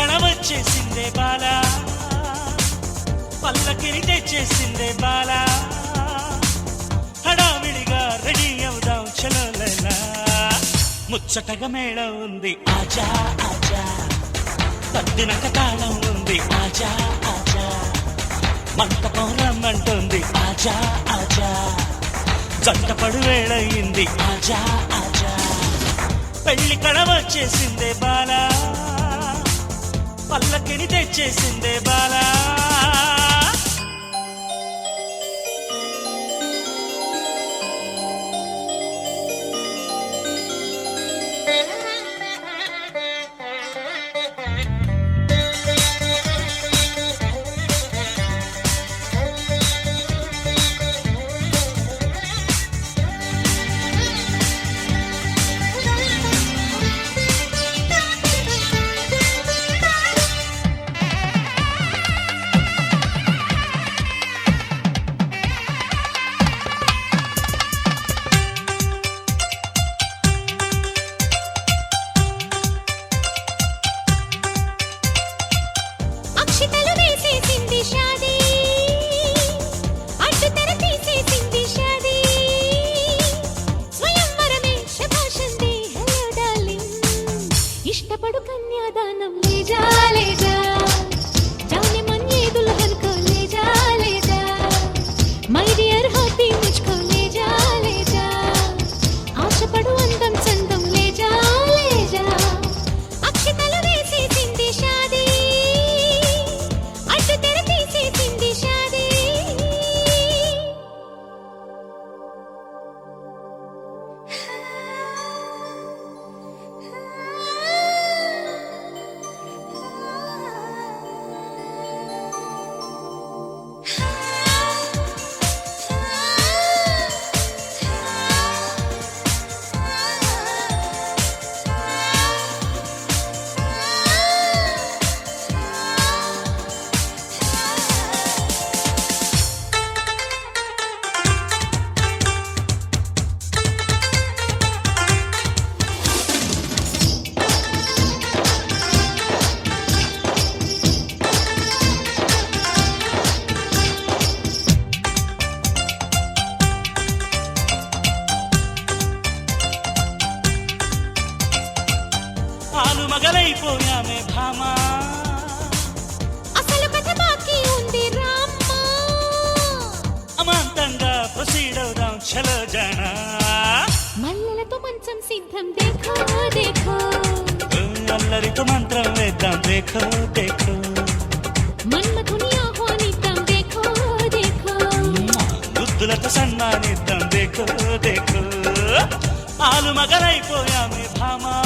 కణ వచ్చేసిందే బాలా పల్లకిని తెచ్చేసిందే బాలా హడావిడిగా రెడీ అవుదాం చలో లైలా ముచ్చటగా మేళం ఉంది ఆజా ఆజా తద్దినక తాళం ఉంది ఆజా ఆజా మంటపం రమ్మంటుంది ఆజా ఆజా జంటపడు వేళయింది ఆజా ఆజా పెళ్లి కడ వచ్చేసిందే బాలా పల్లకిని తెచ్చేసిందే బాలా ఇష్టపడు కన్యాదానం లేజా లేజా जाने मन ये दुल्हन को ले जा मై డియర్ హాబీ मुझको ले जा ఆశపడు అందం చందం ले जा అక్షతలు వేసేసింది షాదీ అడ్డు తెర తీసేసింది షాదీ మగలైపోయామే భామా అసలు కథ బాకీ ఉంది రామ్మా అమాంతంగా ప్రొసీడ్ అవుదాం చలో జానా మల్లెలతో మంచం సిద్ధం దేఖో దేఖో అల్లరితో మంత్రం వేద్దాం దేఖో దేఖో మన్మథుని ఆహ్వానిద్దాం దేఖో దేఖో బుద్ధులతో సన్మానిద్దాం దేఖో దేఖో ఆలు మగలైపోయామే భామా